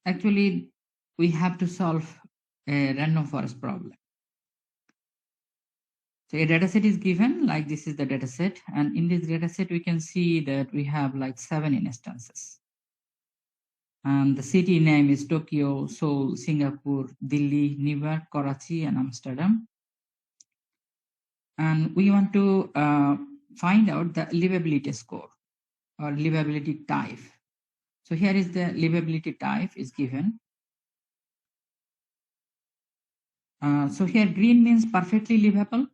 actually we have to solve a random forest problem. So a data set is given, like this is the data set, and in this data set we can see that we have like 7 instances. And the city name is Tokyo, Seoul, Singapore, Delhi, New York, Karachi, and Amsterdam. And we want to find out the livability score or livability type. So here is the livability type is given. So here green means perfectly livable,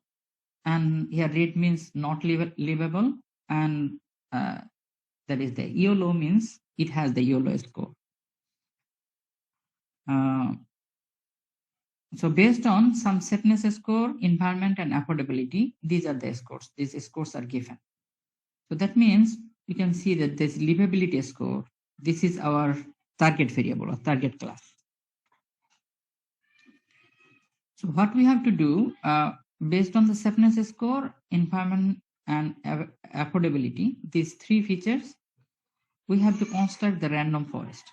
and here red means not livable, and that is the YOLO means it has the YOLO score. So based on some safeness score, environment, and affordability, these are the scores. These scores are given. So that means you can see that this livability score, this is our target variable or target class. So what we have to do, based on the safeness score, environment, and affordability, these 3 features, we have to construct the random forest.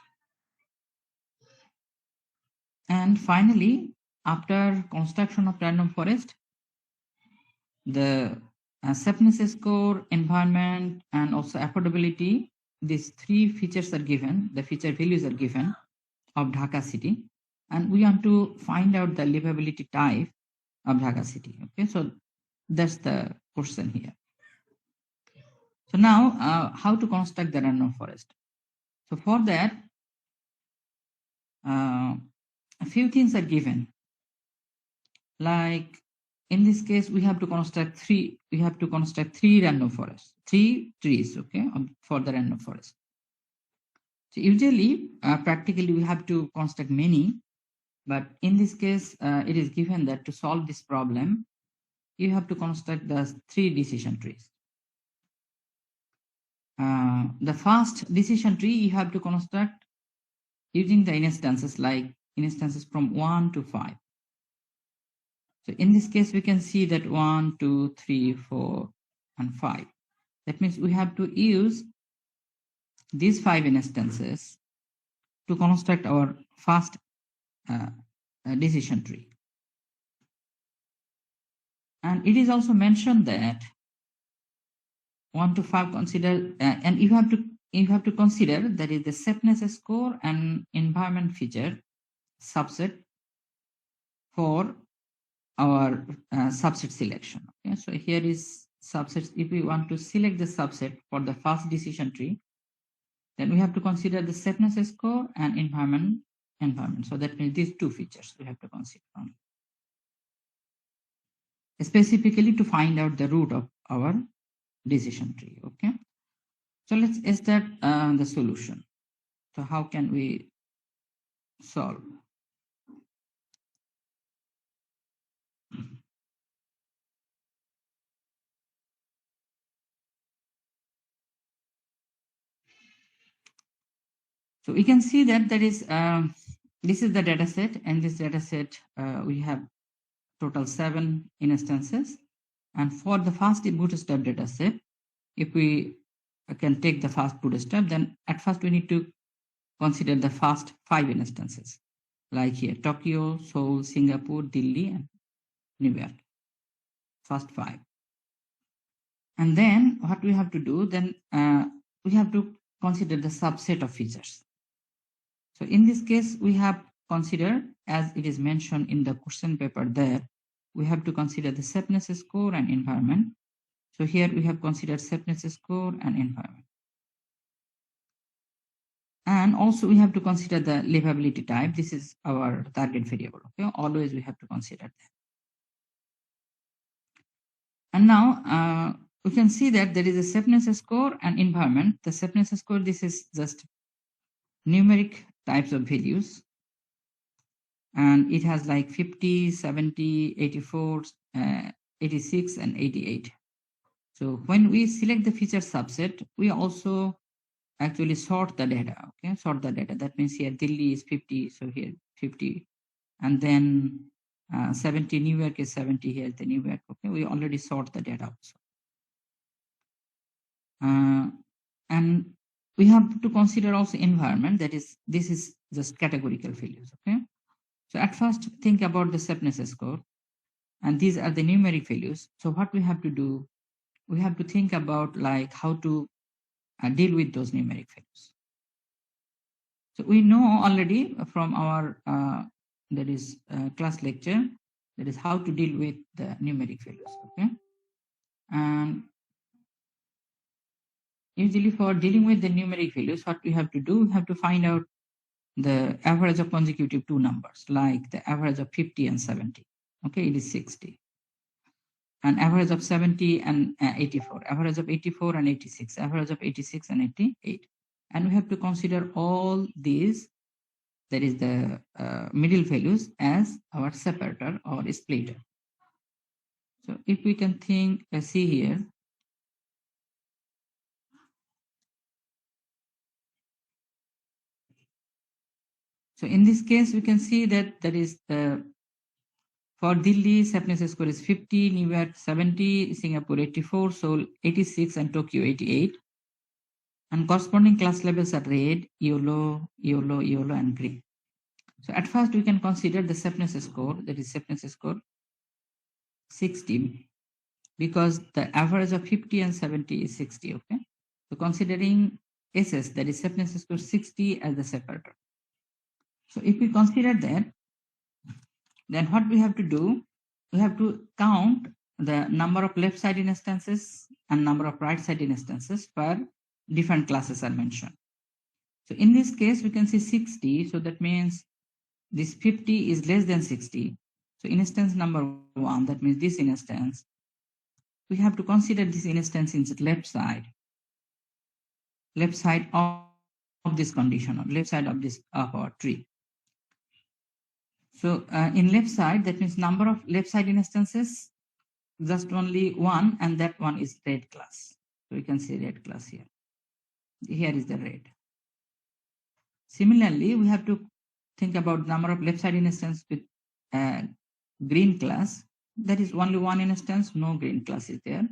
And finally, after construction of random forest, the safeness score, environment, and also affordability, these 3 features are given, the feature values are given of Dhaka city, and we want to find out the livability type of Dhaka city. Okay, so that's the question here. So now, how to construct the random forest? So for that, a few things are given. Like in this case, we have to construct 3. We have to construct 3 random forests, 3 trees. Okay, for the random forest. So usually, practically, we have to construct many. But in this case, it is given that to solve this problem, you have to construct the 3 decision trees. The first decision tree you have to construct using the instances, like instances from 1 to 5. So in this case, we can see that 1, 2, 3, 4, and 5. That means we have to use these 5 instances to construct our first decision tree. And it is also mentioned that 1 to 5 consider, and you have to consider that is the safeness score and environment feature subset for our subset selection. Okay, so here is subsets. If we want to select the subset for the first decision tree, then we have to consider the safeness score and environment. So that means these 2 features we have to consider only, specifically to find out the root of our decision tree. Okay, so let's start the solution. So how can we solve? So we can see that there is this is the data set, and this data set we have total 7 instances. And for the first bootstrap data set, if we can take the first bootstrap, then at first we need to consider the first 5 instances, like here Tokyo, Seoul, Singapore, Delhi, and New York. First 5. And then what we have to do, then we have to consider the subset of features. So in this case, we have considered, as it is mentioned in the question paper there, we have to consider the safeness score and environment. So here we have considered safeness score and environment. And also we have to consider the livability type. This is our target variable. Okay, always we have to consider that. And now we can see that there is a safeness score and environment. The safeness score, this is just numeric types of values, and it has like 50, 70, 84, 86, and 88. So when we select the feature subset, we also actually sort the data. Okay, sort the data. That means here Delhi is 50, so here 50, and then 70, New York is 70, here the New York. Okay, we already sort the data also. And we have to consider also environment. That is, this is just categorical values. Okay. So at first, think about the septness score, and these are the numeric values. So what we have to do, we have to think about like how to deal with those numeric values. So we know already from our class lecture, that is how to deal with the numeric values. Okay, and usually for dealing with the numeric values, what we have to do, we have to find out the average of consecutive two numbers, like the average of 50 and 70. Okay, it is 60. And average of 70 and 84, average of 84 and 86, average of 86 and 88. And we have to consider all these, that is the middle values, as our separator or splitter. So if we can think, see here, so in this case, we can see that that is for Delhi, septness score is 50, New York 70, Singapore 84, Seoul 86, and Tokyo 88. And corresponding class levels are red, yellow, yellow, yellow, and green. So at first we can consider the septness score, that is septness score 60, because the average of 50 and 70 is 60. Okay. So considering SS, that is septness score 60 as the separator. So if we consider that, then what we have to do, we have to count the number of left side instances and number of right side instances per different classes are mentioned. So in this case, we can see 60. So that means this 50 is less than 60. So instance number 1, that means this instance, we have to consider this instance in the left side of this condition, or left side of this of our tree. So in left side, that means number of left side instances, just only one, and that one is red class. So we can see red class here. Here is the red. Similarly, we have to think about number of left side instance with green class. That is only one instance, no green class is there.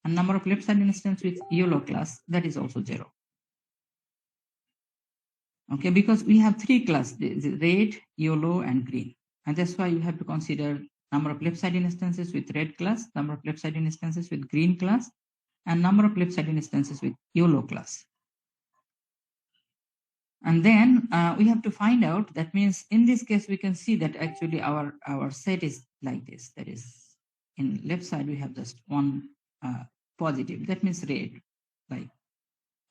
And number of left side instance with yellow class, that is also 0. Okay, because we have three classes, red, yellow, and green. And that's why you have to consider number of left side instances with red class, number of left side instances with green class, and number of left side instances with yellow class. And then we have to find out, that means in this case, we can see that actually our set is like this. That is, in left side, we have just one positive. That means red. Like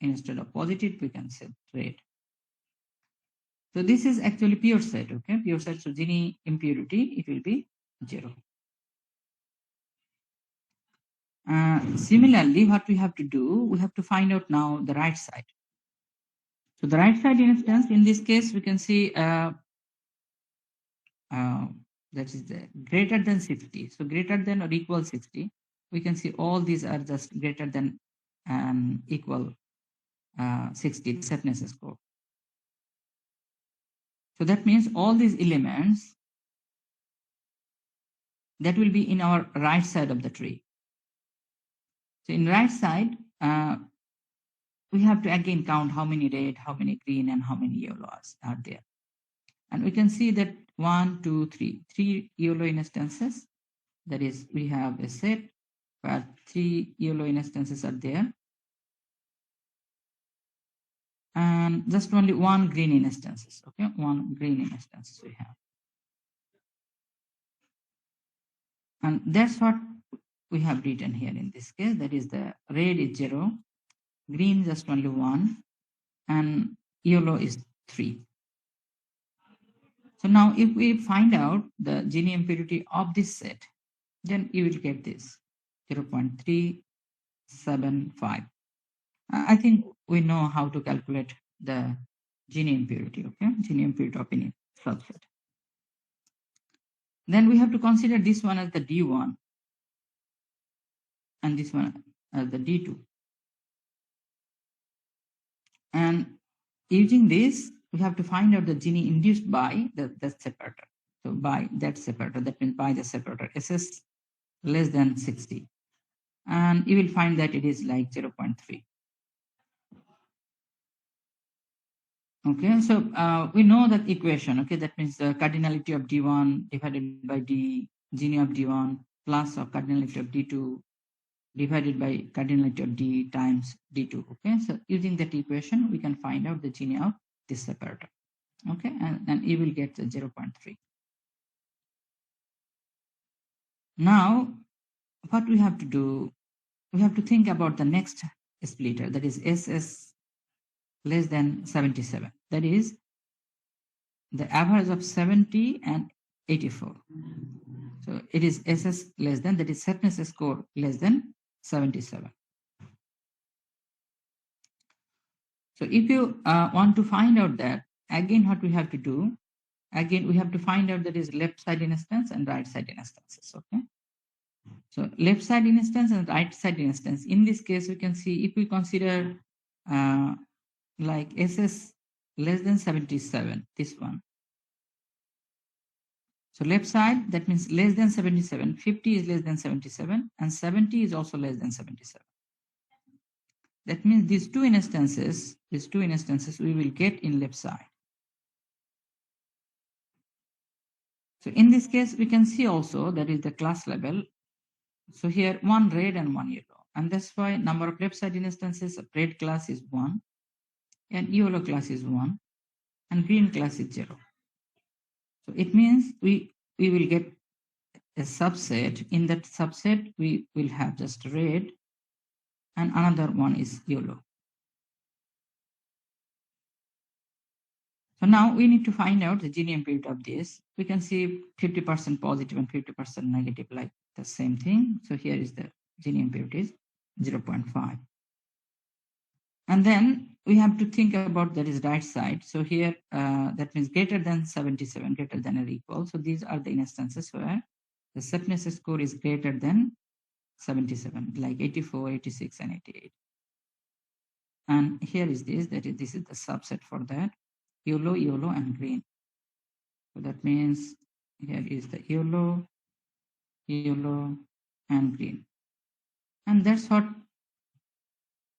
instead of positive, we can say red. So this is actually pure set, okay? Pure set, so Gini impurity, it will be 0. Similarly, what we have to do, we have to find out now the right side. So the right side instance, in this case, we can see that is the greater than 60. So greater than or equal 60. We can see all these are just greater than and equal 60, the septness score. So that means all these elements that will be in our right side of the tree. So in right side, we have to again count how many red, how many green, and how many yellows are there. And we can see that 1, 2, 3, 3 yellow instances. That is, we have a set where 3 yellow instances are there. And just only 1 green instances, okay? 1 green instances we have. And that's what we have written here in this case. That is, the red is 0, green just only 1, and yellow is 3. So now if we find out the Gini impurity of this set, then you will get this 0.375. I think we know how to calculate the Gini impurity, okay? Gini impurity of any subset. Then we have to consider this one as the D1 and this one as the D2. And using this, we have to find out the Gini induced by the separator. So by that separator, that means by the separator, SS less than 60. And you will find that it is like 0.3. Okay, so we know that equation. Okay, that means the cardinality of D1 divided by D, Gini of D1 plus of cardinality of D2 divided by cardinality of D times D2. Okay, so using that equation, we can find out the Gini of this separator. Okay, and you will get the 0.3. Now, what we have to do, we have to think about the next splitter, that is SS less than 77. That is the average of 70 and 84. So it is SS less than, that is Sepness score less than 77. So if you want to find out that, again what we have to do, again we have to find out that is left side instance and right side instances. Okay. So left side instance and right side instance. In this case, we can see if we consider like SS less than 77, this one. So left side, that means less than 77, 50 is less than 77, and 70 is also less than 77. That means these two instances we will get in left side. So in this case, we can see also that is the class level. So here one red and one yellow. And that's why number of left side instances of red class is 1, and yellow class is 1, and green class is 0. So it means we will get a subset. In that subset, we will have just red, and another one is yellow. So now we need to find out the Gini impurity of this. We can see 50% positive and 50% negative, like the same thing. So here is the Gini impurities, 0.5. And then we have to think about that is right side. So here, that means greater than 77, greater than or equal. So these are the instances where the Sepness score is greater than 77, like 84, 86, and 88. And here is this, that is, this is the subset for that, yellow, yellow, and green. So that means here is the yellow, yellow, and green. And that's what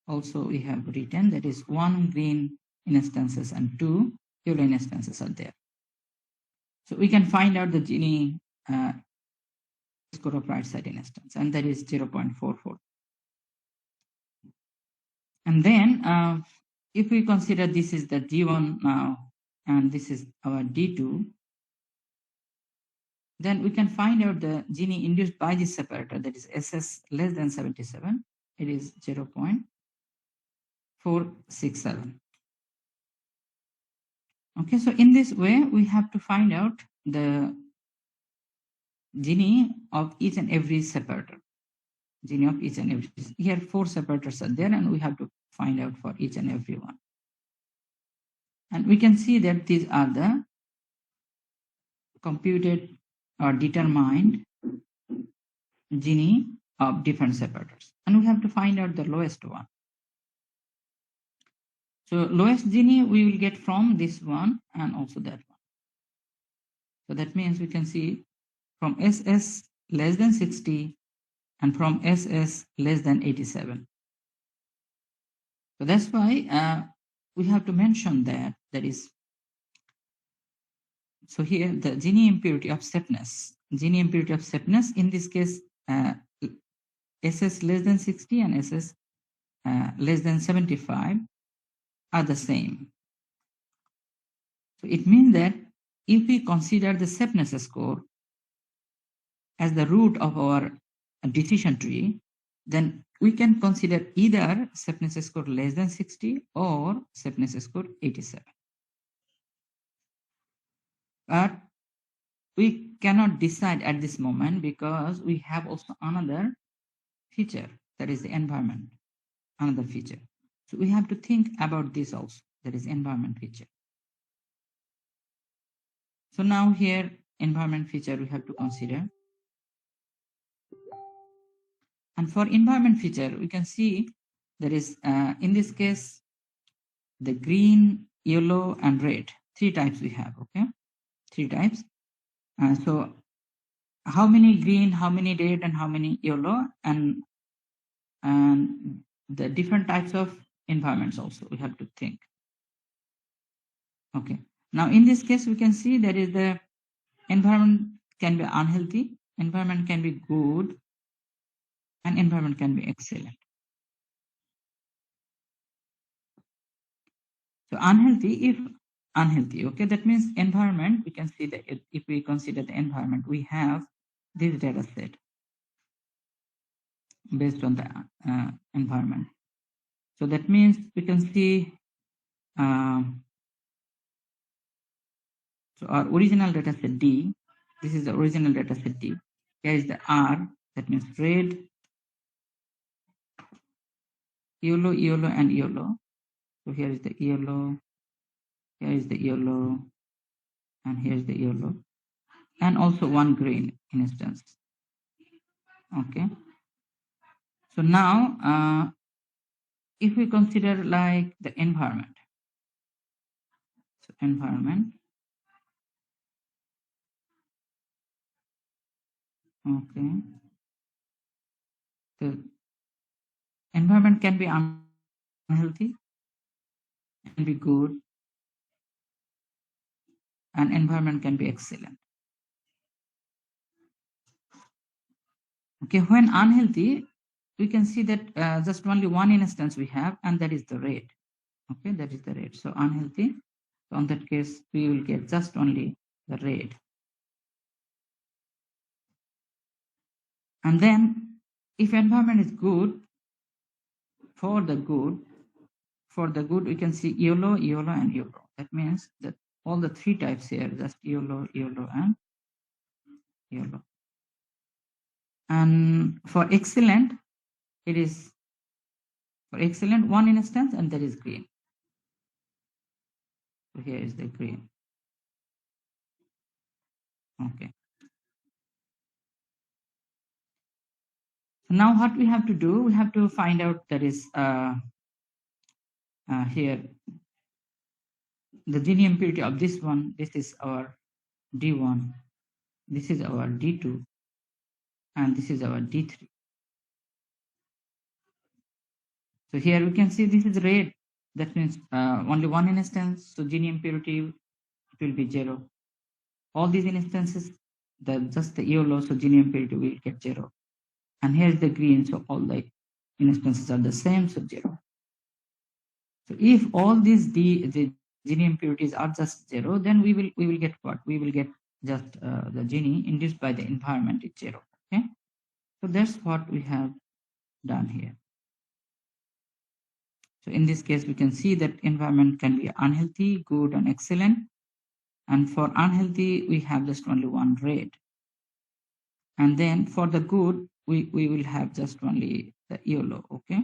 also we have written, that is 1 green instances and 2 yellow instances are there. So we can find out the Gini score of right side instance, and that is 0.44. And then if we consider this is the D1 now, and this is our D2, then we can find out the Gini induced by this separator, that is SS less than 77. It is 0.467. Okay, so in this way, we have to find out the Gini of each and every separator. Gini of each and every. Here, 4 separators are there, and we have to find out for each and every one. And we can see that these are the computed or determined Gini of different separators. And we have to find out the lowest one. So lowest Gini we will get from this one and also that one. So that means we can see from SS less than 60 and from SS less than 87. So that's why we have to mention that, that is, so here the Gini impurity of Sepness. Gini impurity of Sepness, in this case, SS less than 60 and SS less than 75 are the same. So it means that if we consider the Sepness score as the root of our decision tree, then we can consider either Sepness score less than 60 or Sepness score 87. But we cannot decide at this moment because we have also another feature, that is the environment, another feature. So we have to think about this also, that is environment feature. So now here, environment feature we have to consider. And for environment feature, we can see there is, in this case, the green, yellow, and red. 3 types we have, okay? 3 types. So how many green, how many red, and how many yellow, and the different types of environments also we have to think. Okay. Now in this case, we can see that is the environment can be unhealthy, environment can be good, and environment can be excellent. So unhealthy, if unhealthy, okay, that means environment, we can see that if we consider the environment, we have this data set based on the environment. So that means we can see, so our original data set D, this is the original data set D. Here is the R, that means red, yellow, yellow, and yellow. So here is the yellow, here is the yellow, and here is the yellow, and also one green instance. Okay. So now, if we consider like the environment, so environment, okay, the environment can be unhealthy, can be good, and environment can be excellent. Okay, when unhealthy, we can see that just only one instance we have, and that is the red. Okay, that is the red. So unhealthy. So on that case, we will get just only the red. And then, if environment is good, for the good, we can see yellow, yellow, and yellow. That means that all the three types here, just yellow, yellow, and yellow. And for excellent, it is for excellent one instance, and that is green. So here is the green. Okay. So now what we have to do, we have to find out that is here the gene impurity of this one. This is our D1. This is our D2, and this is our D3. So here we can see this is red. That means only one instance. So gene impurity it will be 0. All these instances, just the yellow, so gene impurity will get 0. And here's the green, so all the instances are the same, so 0. So if all these the gene impurities are just 0, then we will get what? We will get just the gene induced by the environment is 0. Okay, so that's what we have done here. So in this case, we can see that environment can be unhealthy, good, and excellent. And for unhealthy, we have just only one red. And then for the good, we will have just only the yellow. Okay,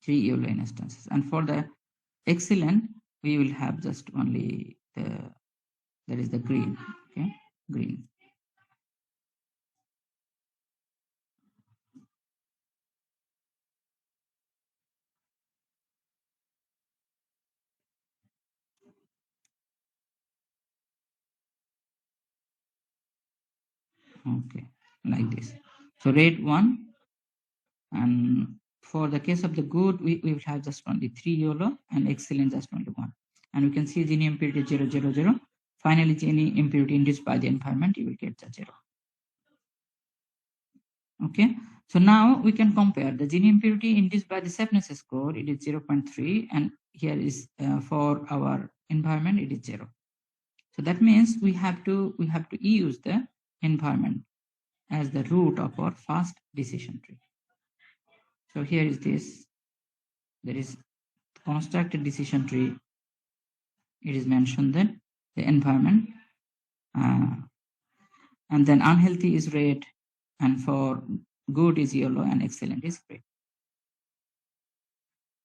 3 yellow instances. And for the excellent, we will have just only that is the green. Okay, green. Okay, like this. So red 1, and for the case of the good, we will have just only 3 yellow, and excellent just only 1. And we can see gene impurity 0, 0, 0. Finally, gene impurity induced by the environment, you will get the 0. Okay, so now we can compare the gene impurity induced by the safeness score. It is 0.3, and here is for our environment, it is 0. So that means we have to use the environment as the root of our first decision tree. So here is this. There is constructed decision tree. It is mentioned that the environment, and then unhealthy is red, and for good is yellow, and excellent is green.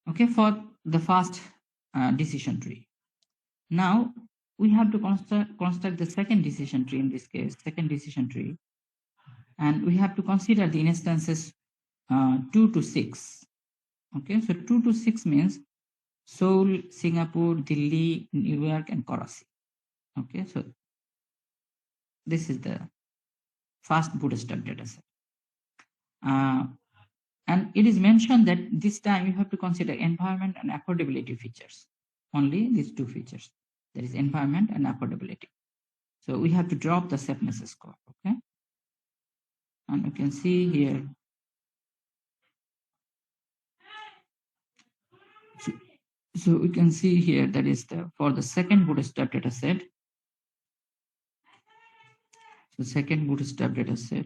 Okay, for the first decision tree. Now we have to construct the second decision tree. In this case, second decision tree, and we have to consider the instances 2 to 6. Okay, so 2 to 6 means Seoul, Singapore, Delhi, New York, and Karachi. Okay, so this is the first bootstrap dataset. And it is mentioned that this time you have to consider environment and affordability features. only these two features, that is environment and affordability. So we have to drop the safeness score, okay? And you can see here, so we can see here that is for the second bootstrap data set. So second bootstrap data set,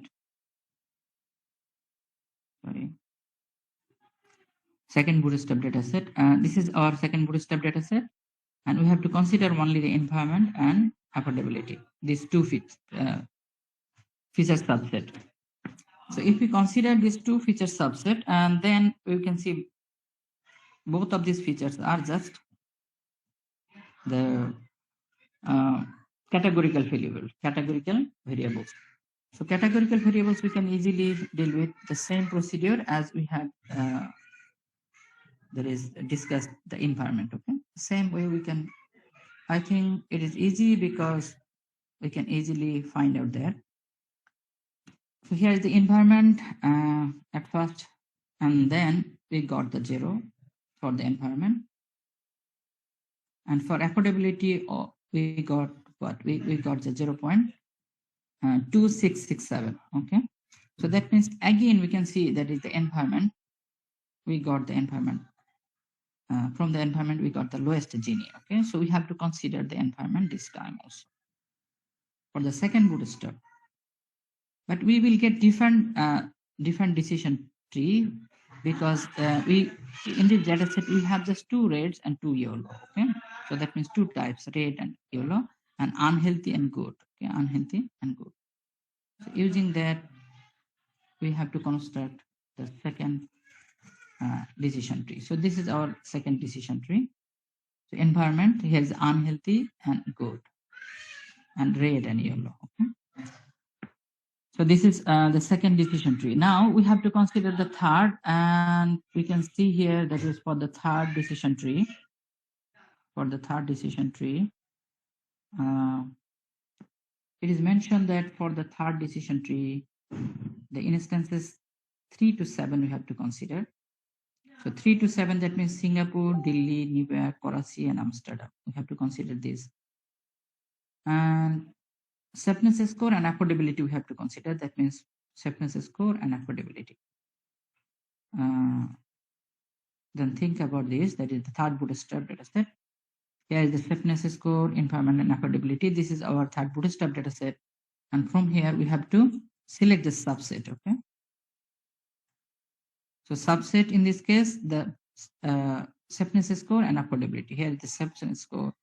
sorry, second bootstrap data set. This is our second bootstrap data set, and we have to consider only the environment and affordability, these two features subset. So if we consider these two feature subset, and then we can see both of these features are just the categorical variables. So categorical variables we can easily deal with the same procedure as we had that is discussed the environment. Okay, same way we can. I think it is easy because we can easily find out there. So here is the environment at first, and then we got the 0 for the environment, and for affordability we got what we got the 0.2667. Okay, so that means again we can see that is the environment. We got the environment. From the environment we got the lowest Gini. Okay, so we have to consider the environment this time also for the second bootstrap, but we will get different decision tree because we in this data set we have just two reds and two yellow. Okay, so that means two types, red and yellow, and unhealthy and good. Okay, unhealthy and good. So using that we have to construct the second decision tree. So this is our second decision tree. So environment here is unhealthy and good, and red and yellow. Okay. So this is the second decision tree. Now we have to consider the third, and we can see here that is for the third decision tree. For the third decision tree, it is mentioned that for the third decision tree, the instances 3 to 7 we have to consider. So 3 to 7, that means Singapore, Delhi, New York, Karachi, and Amsterdam. We have to consider this. And safeness score and affordability we have to consider. That means safeness score and affordability. Then think about this. That is the third bootstrap data set. Here is the safeness score, environment, and affordability. This is our third bootstrap data set. And from here we have to select the subset. Okay. So subset in this case, the safeness score and affordability. Here is the safeness score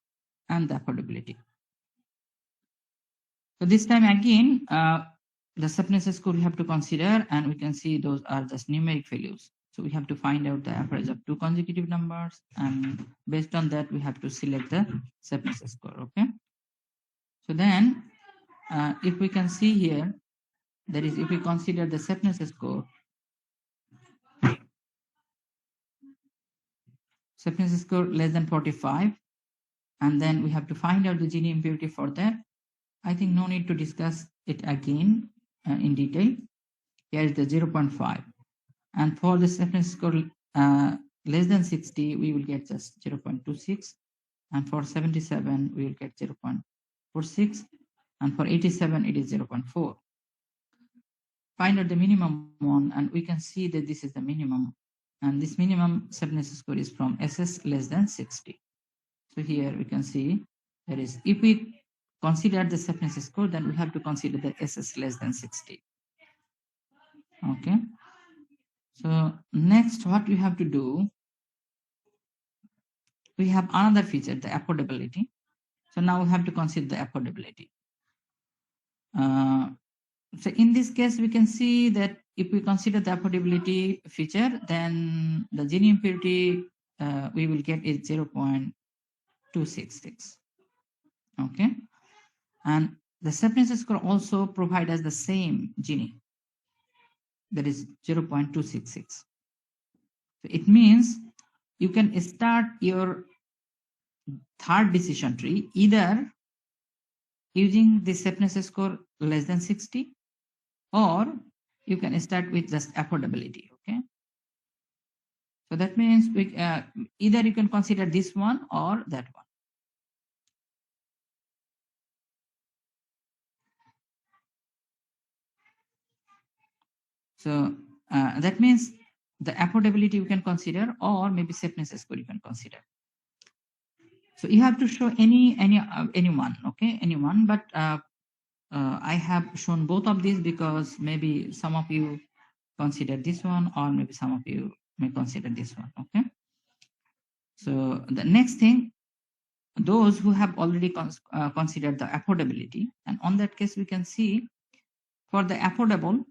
and the affordability. So this time again, the safeness score we have to consider, and we can see those are just numeric values. So we have to find out the average of two consecutive numbers, and based on that, we have to select the safeness score. Okay. So then, if we can see here, that is, if we consider the safeness score, less than 45, and then we have to find out the Gini impurity for that. I think no need to discuss it again in detail. Here is the 0.5. And for the safeness score less than 60, we will get just 0.26. And for 77, we will get 0.46. And for 87, it is 0.4. Find out the minimum one, and we can see that this is the minimum. And this minimum safeness score is from SS less than 60. So here we can see that is, if we consider the safeness score, then we have to consider the SS less than 60. Okay. So next, what we have to do, we have another feature, the affordability. So now we have to consider the affordability. So in this case, we can see that if we consider the affordability feature, then the Gini impurity we will get is 0.266. Okay. And the safeness score also provide us the same Gini, that is 0.266. So it means you can start your third decision tree either using the safeness score less than 60, or you can start with just affordability. Okay. So that means we, either you can consider this one or that one. So that means the affordability you can consider, or maybe safeness score you can consider. So you have to show anyone, okay, anyone. But I have shown both of these because maybe some of you consider this one, or maybe some of you may consider this one. Okay. So the next thing, those who have already considered the affordability, and on that case we can see for the affordable,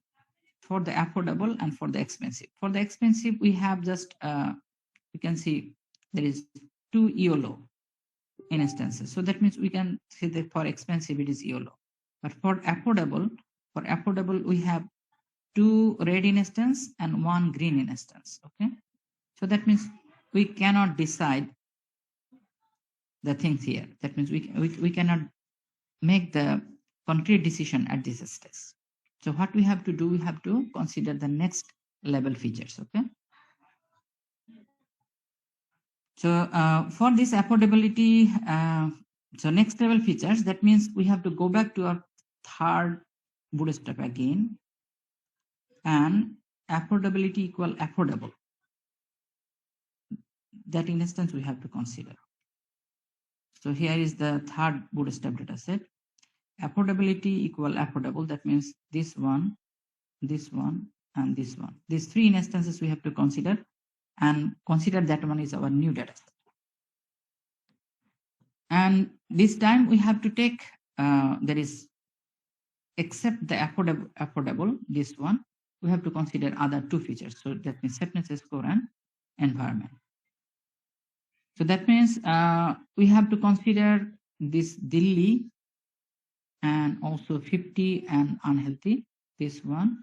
and for the expensive. For the expensive, we have just you can see there is 2 YOLO instances. So that means we can say that for expensive it is YOLO. But for affordable, we have 2 red instance and 1 green instance. Okay. So that means we cannot decide the things here. That means we cannot make the concrete decision at this stage. So what we have to do, we have to consider the next level features. Okay. So for this affordability, so next level features, that means we have to go back to our third bootstrap again, and affordability equal affordable. That instance we have to consider. So here is the third bootstrap data set. Affordability equal affordable. That means this one, and this one. These 3 instances we have to consider, and consider that one is our new data set. And this time we have to take there is, except the affordable, this one, we have to consider other 2 features. So that means safeness score and environment. So that means we have to consider this Delhi, and also 50 and unhealthy, this one,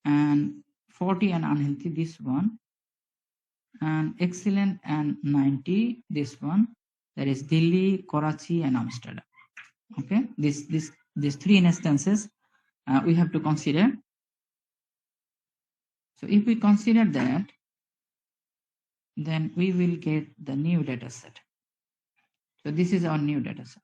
and 40 and unhealthy, this one, and excellent and 90, this one. That is Delhi, Karachi, and Amsterdam. Okay, these 3 instances we have to consider. So if we consider that, then we will get the new data set. So this is our new data set.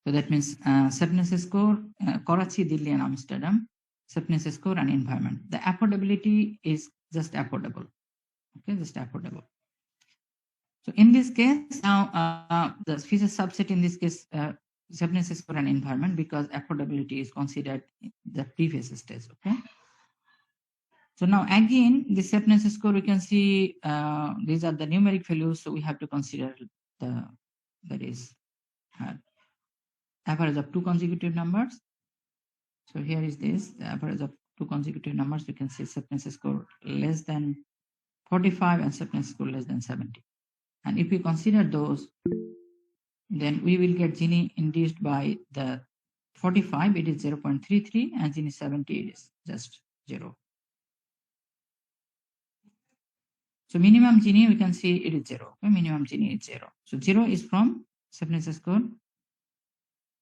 So that means safeness score, Karachi, Delhi, and Amsterdam, safeness score and environment. The affordability is just affordable. Okay, just affordable. So in this case, now the feature subset in this case, safeness score and environment, because affordability is considered in the previous stage. Okay. So now again, the safeness score, we can see these are the numeric values. So we have to consider that is average of 2 consecutive numbers. So here is this, the average of 2 consecutive numbers. You can see safeness score less than 45 and safeness score less than 70. And if we consider those, then we will get Gini induced by the 45, it is 0.33, and Gini 70, it is just 0. So minimum Gini, we can see it is 0. Okay? Minimum Gini is 0. So 0 is from safeness score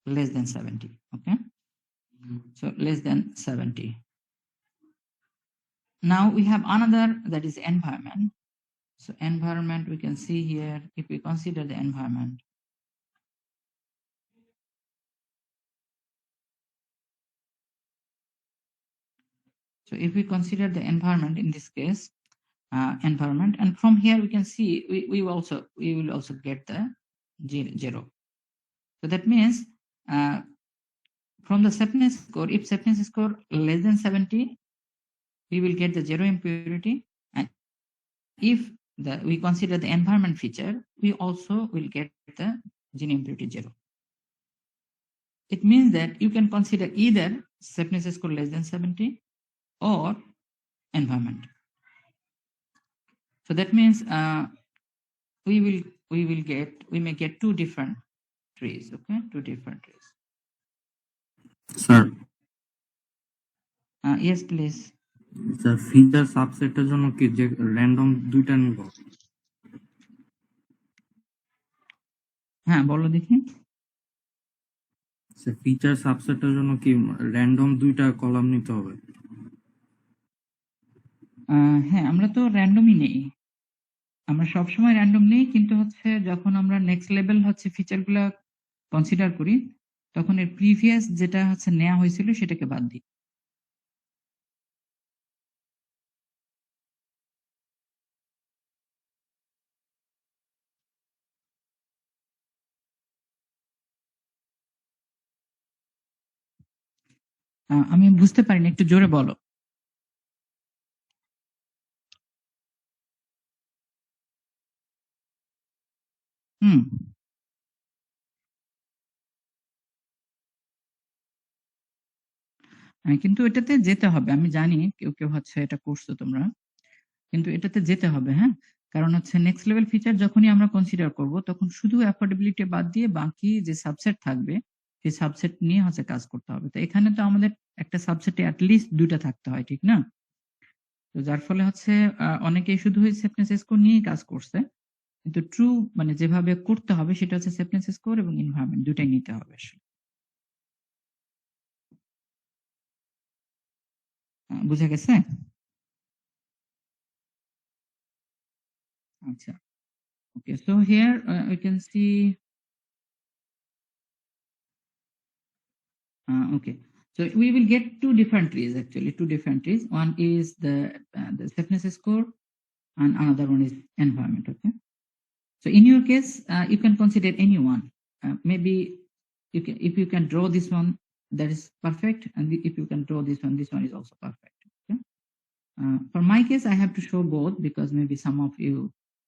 less than 70. Okay. So less than 70. Now we have another, that is environment. So environment, we can see here, if we consider the environment. So if we consider the environment in this case, environment, and from here we can see we will also get the 0. So that means from the safeness score, if safeness score less than 70, we will get the 0 impurity, and if we consider the environment feature, we also will get the Gini impurity 0. It means that you can consider either safeness score less than 70 or environment. So that means we may get 2 different trees. Okay, 2 different trees. Sir Yes, please. Sir feature সাবসেটের জন্য কি যে random দুইটা নিব? হ্যাঁ বলো দেখি। Sir feature সাবসেটের জন্য কি র্যান্ডম দুইটা কলাম নিতে হবে? হ্যাঁ, আমরা তো র্যান্ডমই নেই। আমরা সবসময় র্যান্ডম নেই, কিন্তু হচ্ছে যখন আমরা নেক্সট লেভেল হচ্ছে ফিচারগুলা কনসিডার করি, তখন এর প্রিভিয়াস যেটা হচ্ছে নেয়া হয়েছিল সেটাকে বাদ দিই। আমি বুঝতে পারিনি, একটু জোরে বলো। হুম। কিন্তু এটাতে যেতে হবে। আমি জানি কেউ হচ্ছে এটা করছো তোমরা। কিন্তু এটাতে যেতে হবে, হ্যাঁ? কারণ হচ্ছে নেক্সট লেভেল ফিচার যখনই আমরা কনসিডার করব, তখন শুধু অ্যাফোর্ডেবিলিটি বাদ দিয়ে বাকি যে সাবসেট থাকবে, সেই সাবসেট নিয়ে হচ্ছে কাজ করতে হবে। তো এখানে তো আমাদের একটা সাবসেটে এট লিস্ট ২ টা থাকতে হয়, ঠিক না? তো যার ফলে হচ্ছে অনেকেই শুধু ওই সেফনেস স্কোর নিয়েই কাজ করছে। কিন্তু ট্রু মানে যেভাবে করতে হবে সেটা হচ্ছে সেফনেস স্কোর এবং এনভায়রনমেন্ট ২ টাই নিতে হবে আসলে। বুঝা গেছে? আচ্ছা। Okay. So here we can see. Okay. So we will get two different trees actually, two different trees. One is the safeness score and another one is environment. Okay. So in your case, you can consider any one. Maybe you can, if you can draw this one, that is perfect. And if you can draw this one is also perfect. Okay. For my case, I have to show both because maybe some of you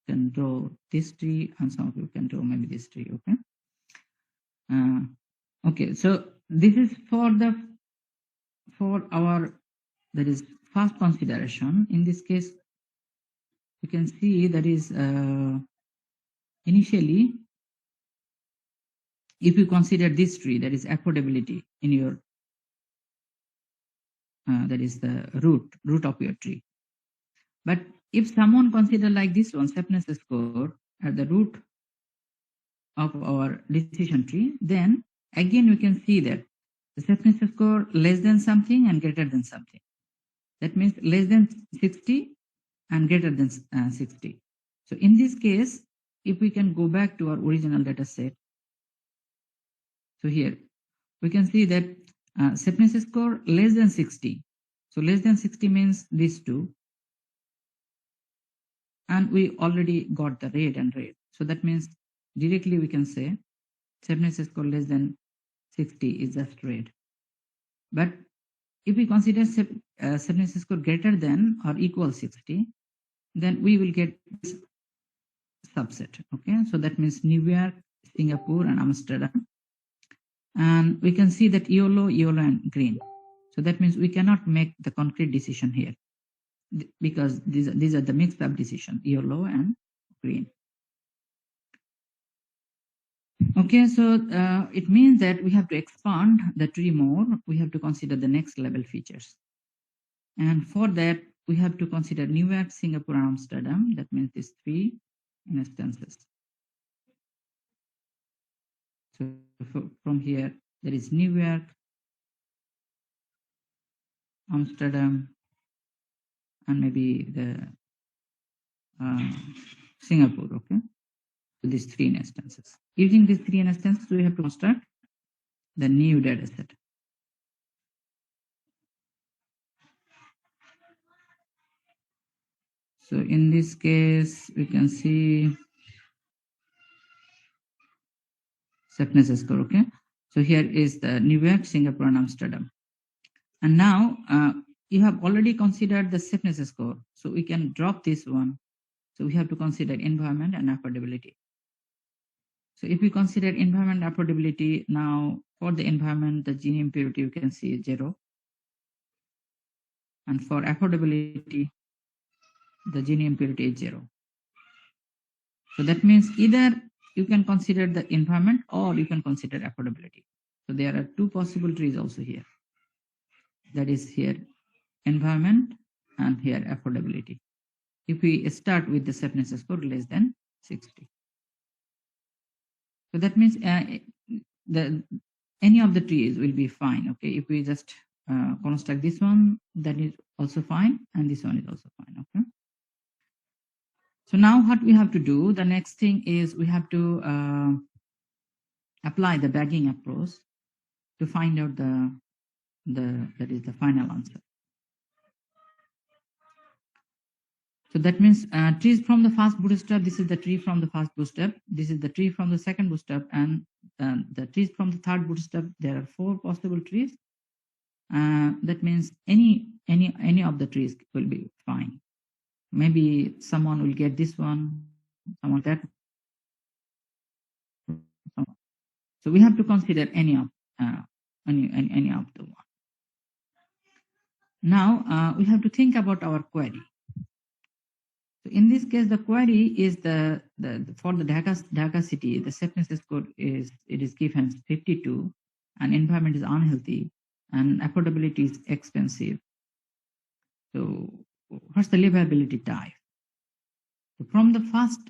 can draw this tree and some of you can draw maybe this tree. Okay. Uh, okay. So this is for our, that is, first consideration. In this case, you can see that is initially, if you consider this tree, that is affordability in your, that is the root of your tree. But if someone consider like this one, safeness score at the root of our decision tree, then again we can see that the safeness score less than something and greater than something. That means less than 60 and greater than 60. So in this case, if we can go back to our original data set, so here we can see that safeness score less than 60. So less than 60 means these two, and we already got the red and red. So that means directly we can say safeness score less than 60 is just red. But if we consider safeness score greater than or equal 60, then we will get this subset. Okay, so that means New York, Singapore, and Amsterdam. And we can see that yellow, and green. So that means we cannot make the concrete decision here because these are the mixed up decision, yellow and green. Okay, so it means that we have to expand the tree more. We have to consider the next level features. And for that, we have to consider New York, Singapore, and Amsterdam. That means these three instances. So from here, there is New York, Amsterdam, and maybe the Singapore. Okay, so these three instances. Using these three instances, we have to construct the new data set. So in this case, we can see safeness score. Okay, so here is the New York, Singapore, and Amsterdam. And now you have already considered the safeness score, so we can drop this one. So we have to consider environment and affordability. So if we consider environment affordability, now for the environment, the gene impurity you can see is 0. And for affordability, the gene impurity is 0. So that means either you can consider the environment or you can consider affordability. So there are two possible trees also here. That is here environment and here affordability. If we start with the safeness score less than 60. So that means the any of the trees will be fine. Okay, if we just construct this one, that is also fine, and this one is also fine. Okay. So now what we have to do, the next thing is we have to apply the bagging approach to find out that is the final answer. So that means trees from the first bootstrap, this is the tree from the first bootstrap, this is the tree from the second bootstrap, and the trees from the third bootstrap, there are 4 possible trees. That means any of the trees will be fine. Maybe someone will get this one, someone that. So we have to consider any of the one. Now we have to think about our query. So in this case, the query is the for the Dhaka city, the acceptance score is given 52, and environment is unhealthy, and affordability is expensive. So what's the livability type? So from the first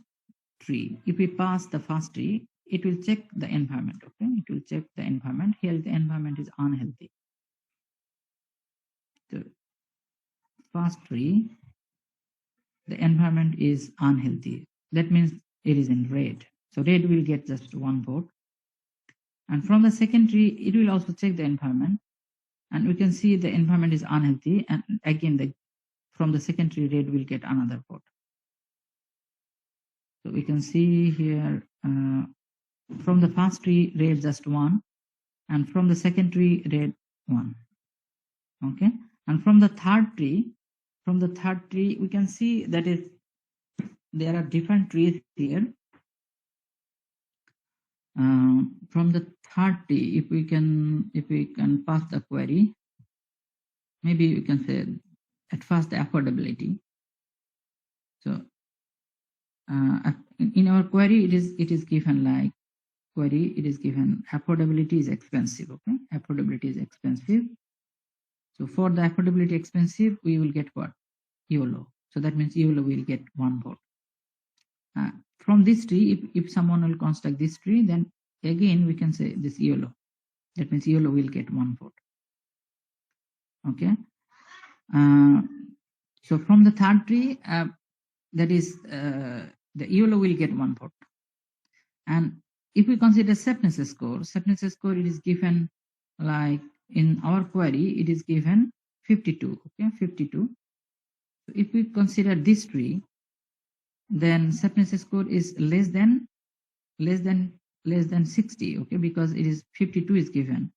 tree, if we pass the first tree, it will check the environment. Okay, it will check the environment. Here the environment is unhealthy. The first tree, the environment is unhealthy. That means it is in red. So red will get just 1 vote. And from the second tree, it will also check the environment. And we can see the environment is unhealthy. And again, from the second tree, red will get another vote. So we can see here from the first tree, red just 1. And from the second tree, red 1. Okay. And from the third tree, we can see that there are different trees here. From the third tree, if we can pass the query, maybe we can say at first the affordability. So in our query, it is given like query. It is given affordability is expensive. Okay, affordability is expensive. So for the affordability expensive, we will get what? YOLO. So that means YOLO will get 1 vote. From this tree, if someone will construct this tree, then again we can say this YOLO. That means YOLO will get 1 vote. Okay. So from the third tree, that is the YOLO will get 1 vote. And if we consider acceptance score, it is given like in our query, it is given 52. Okay, 52. So if we consider this tree, then acceptance score is less than 60. Okay, because it is 52 is given.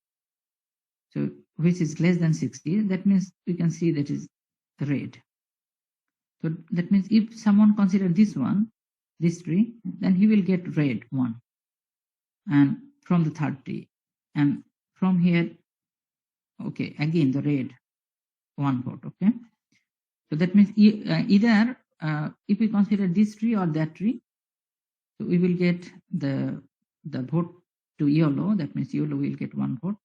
So which is less than 60. That means we can see that is red. So that means if someone consider this tree, then he will get red 1. And from the third tree, and from here, okay, again the red 1 vote. Okay, so that means either if we consider this tree or that tree, so we will get the vote to YOLO. That means YOLO will get 1 vote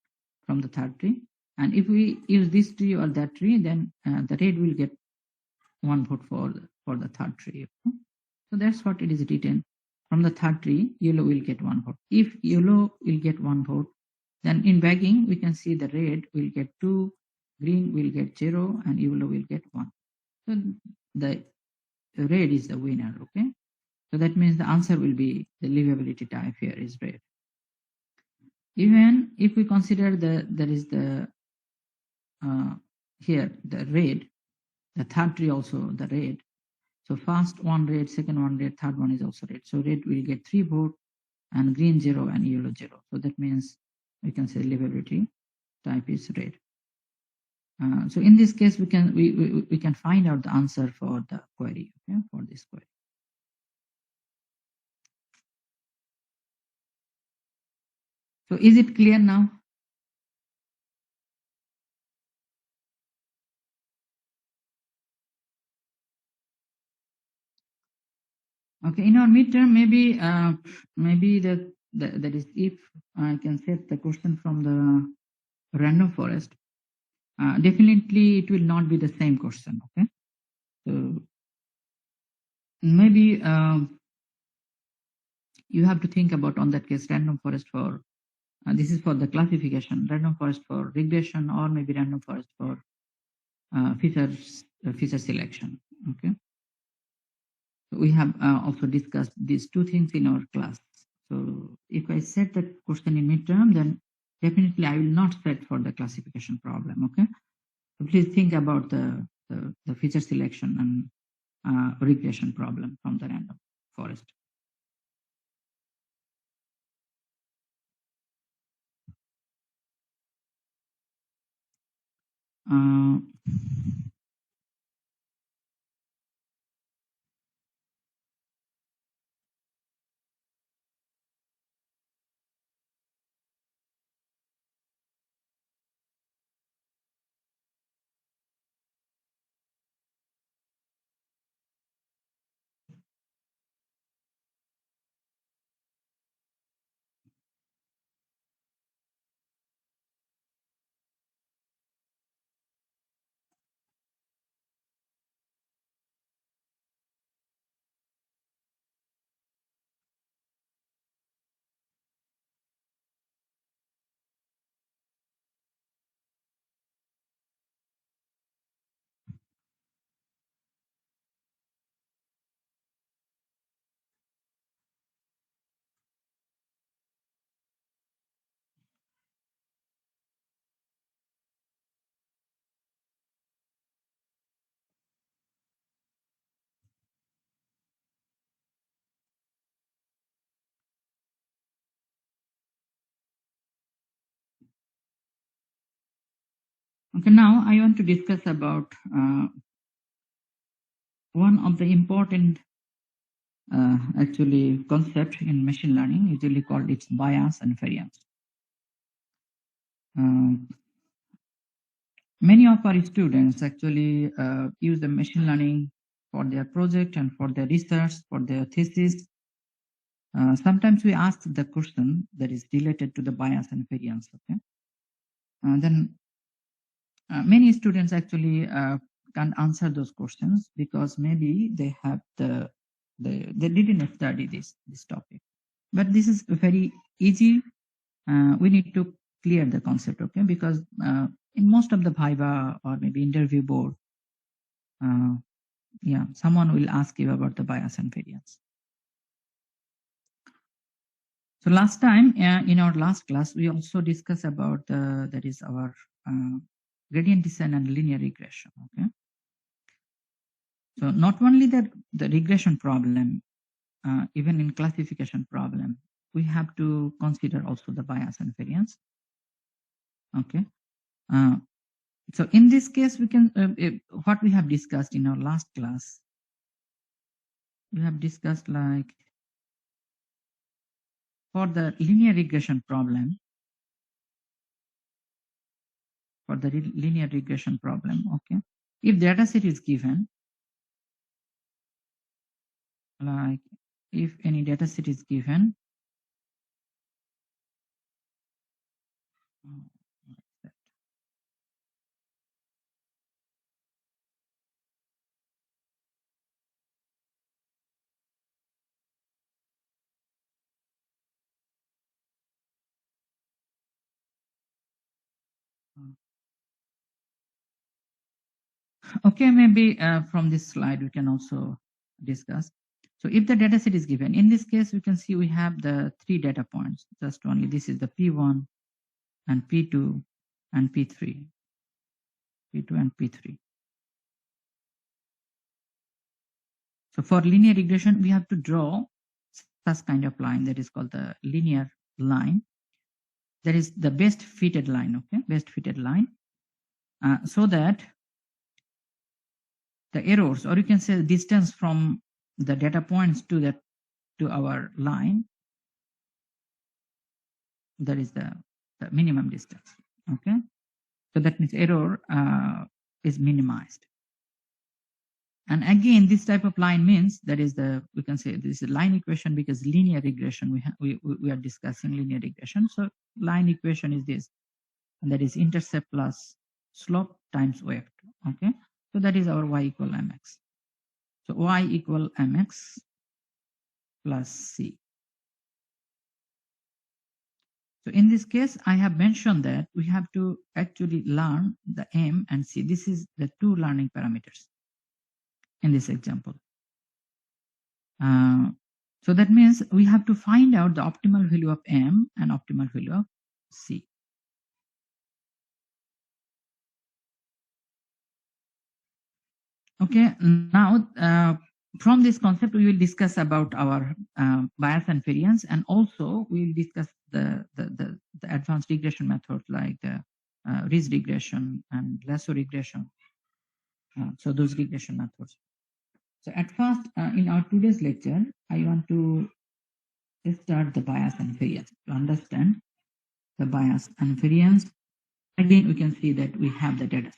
from the third tree. And if we use this tree or that tree, then the red will get 1 vote for the third tree. Okay? So that's what it is written. From the third tree, YOLO will get 1 vote. If YOLO will get 1 vote, then in bagging, we can see the red will get 2, green will get 0, and YOLO will get 1. So the red is the winner. Okay. So that means the answer will be the livability type here is red. Even if we consider there is the here the red, the third tree also the red. So first one red, second one red, third one is also red. So red will get 3 votes, and green 0 and yellow 0. So that means we can say livability type is red. So in this case, we can find out the answer for the query. Okay, for this query. So is it clear now? Okay, in our midterm, maybe that is if I can set the question from the random forest. Definitely, it will not be the same question. Okay, so maybe you have to think about on that case random forest for This is for the classification, random forest for regression, or maybe random forest for feature selection. Okay. So we have also discussed these two things in our class. So if I set the question in midterm, then definitely I will not set for the classification problem. Okay. So please think about the feature selection and regression problem from the random forest. Uh, okay, now I want to discuss about one of the important actually concept in machine learning, usually called its bias and variance. Many of our students actually use the machine learning for their project and for their research, for their thesis. Sometimes we ask the question that is related to the bias and variance. Okay, then many students actually can't answer those questions because maybe they have they didn't study this topic. But this is very easy. We need to clear the concept, okay? Because in most of the Viva or maybe interview board, yeah, someone will ask you about the bias and variance. So last time in our last class, we also discussed about that is our gradient descent and linear regression, okay? So not only the regression problem, even in classification problem, we have to consider also the bias and variance, okay? Uh, so in this case, we can, what we have discussed in our last class, we have discussed like for the linear regression problem, linear regression problem, okay? If data set is given, like if any data set is given, okay, maybe from this slide we can also discuss. So if the data set is given, in this case, we can see we have the 3 data points, just only this is the P1 and P2 and P3, P2 and P3. So for linear regression, we have to draw such kind of line that is called the linear line. That is the best fitted line, okay, best fitted line, so that the errors, or you can say distance from the data points to our line, that is the minimum distance, okay? So that means error is minimized. And again, this type of line means that is we can say this is a line equation because linear regression, we are discussing linear regression. So line equation is this, and that is intercept plus slope times weight, okay? So that is our y equal mx. So y equal mx plus c. So in this case, I have mentioned that we have to actually learn the M and C. This is the two learning parameters in this example. So that means we have to find out the optimal value of M and optimal value of C. Okay, now from this concept, we will discuss about our bias and variance, and also we will discuss the advanced regression methods like the ridge regression and lasso regression. So those regression methods. So at first, in our today's lecture, I want to start the bias and variance. To understand the bias and variance, again, we can see that we have the data set.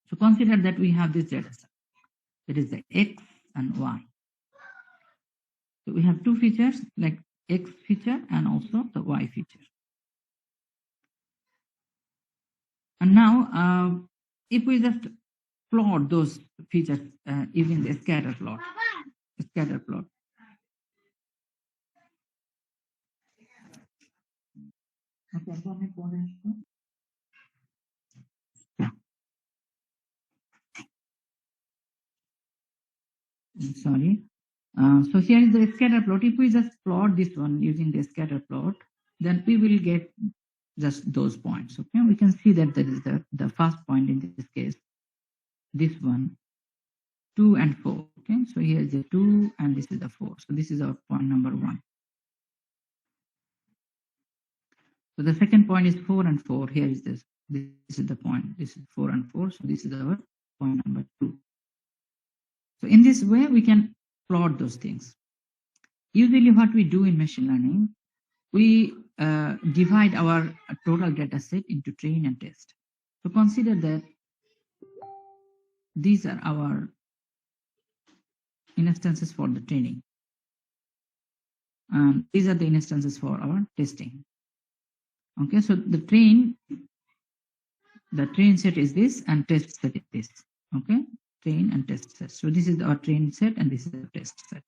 So consider that we have this data set. That is the X and Y. So we have two features like X feature and also the Y feature. And now, if we just plot those features using the scatter plot. Okay, sorry. So here is the scatter plot. If we just plot this one using the scatter plot, then we will get just those points. Okay, we can see that there is the first point in this case, this one, 2 and 4. Okay, so here is the 2 and this is the 4. So this is our point number 1. So the second point is 4 and 4. Here is this. This is the point. This is 4 and 4. So this is our point number 2. So in this way, we can plot those things. Usually what we do in machine learning, we divide our total data set into train and test. So consider that these are our instances for the training. And these are the instances for our testing. Okay, so the train set is this and test set is this. Okay, train and test set. So this is our train set and this is the test set.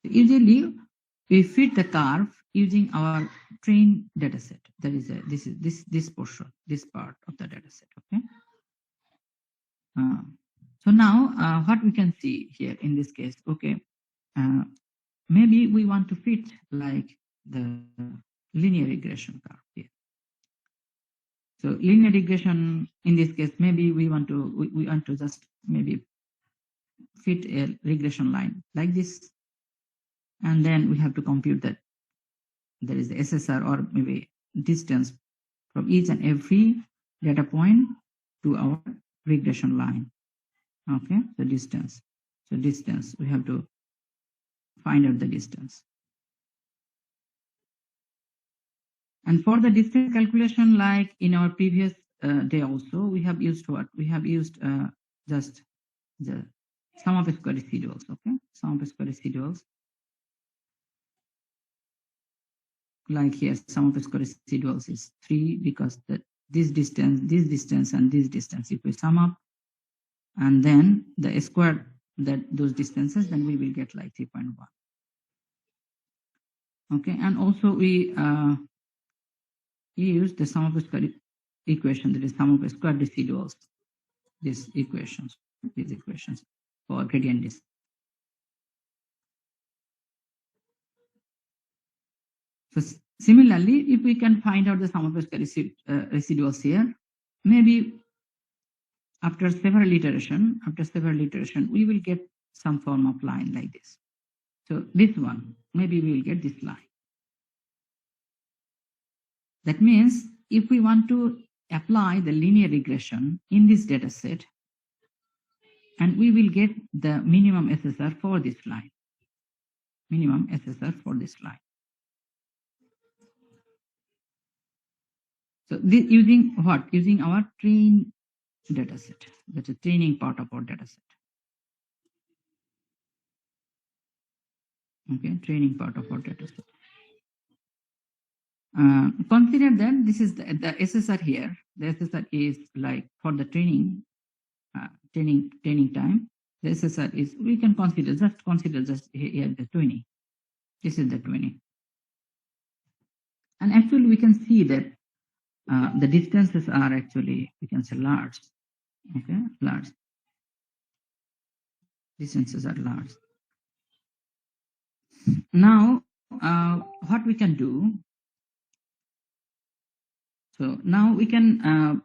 Usually we fit the curve using our train data set. That is this portion, this part of the data set. Okay. So now what we can see here in this case, okay, maybe we want to fit like the linear regression curve here. So linear regression in this case, maybe we want to just maybe fit a regression line like this, and then we have to compute that there is the SSR or maybe distance from each and every data point to our regression line. Okay, the distance. So distance, we have to find out the distance. And for the distance calculation, like in our previous day also, we have used what? We have used just the sum of square residuals, okay? Sum of square residuals. Like here, sum of square residuals is 3 because this distance, and this distance, if we sum up and then the square those distances, then we will get like 3.1. Okay, and also we use the sum of square equation, that is sum of square residuals, these equations for gradient descent. So similarly, if we can find out the sum of square residuals here, maybe after several iteration, we will get some form of line like this. So this one, maybe we will get this line. That means if we want to apply the linear regression in this data set, and we will get the minimum SSR for this line. Minimum SSR for this line. So this using what? Using our train data set. That's a training part of our data set. Okay, training part of our data set. Consider that this is the SSR here. The SSR is like for the training time. The SSR is, we can consider just here the 20. This is the 20. And actually, we can see that the distances are actually, we can say, large. Okay, large. Distances are large. Now, what we can do, so now we can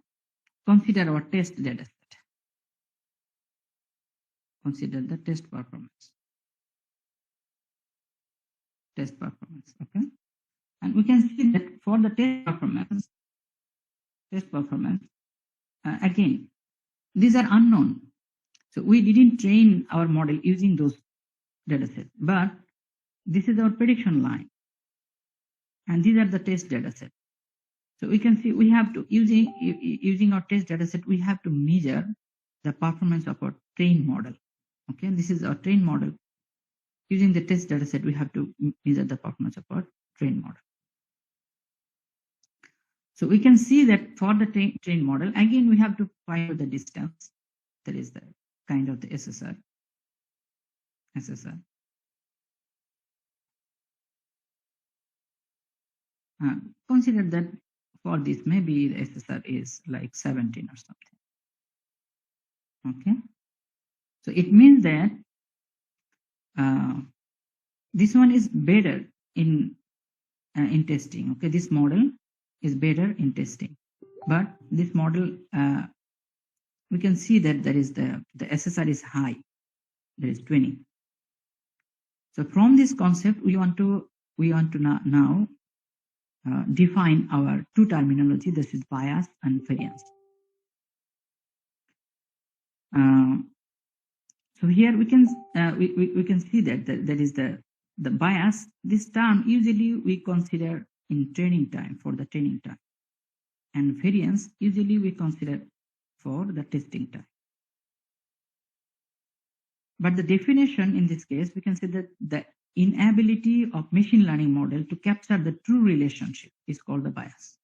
consider our test data set. Consider the test performance. Test performance, okay? And we can see that for the test performance, again, these are unknown. So we didn't train our model using those data sets, but this is our prediction line. And these are the test data set. So we can see we have to, using our test data set, we have to measure the performance of our trained model. Okay, this is our trained model. Using the test data set, we have to measure the performance of our trained model. So we can see that for the trained model, again, we have to find the distance. That is the kind of the SSR. Consider that for this, maybe the SSR is like 17 or something. Okay. So it means that this one is better in testing. Okay, this model is better in testing, but this model we can see that there is the SSR is high. There is 20. So from this concept, we want to now define our two terminology. This is bias and variance. So here we can see that that is the bias. This term usually we consider in training time, for the training time, and variance usually we consider for the testing time. But the definition in this case, we can say that the inability of machine learning model to capture the true relationship is called the bias.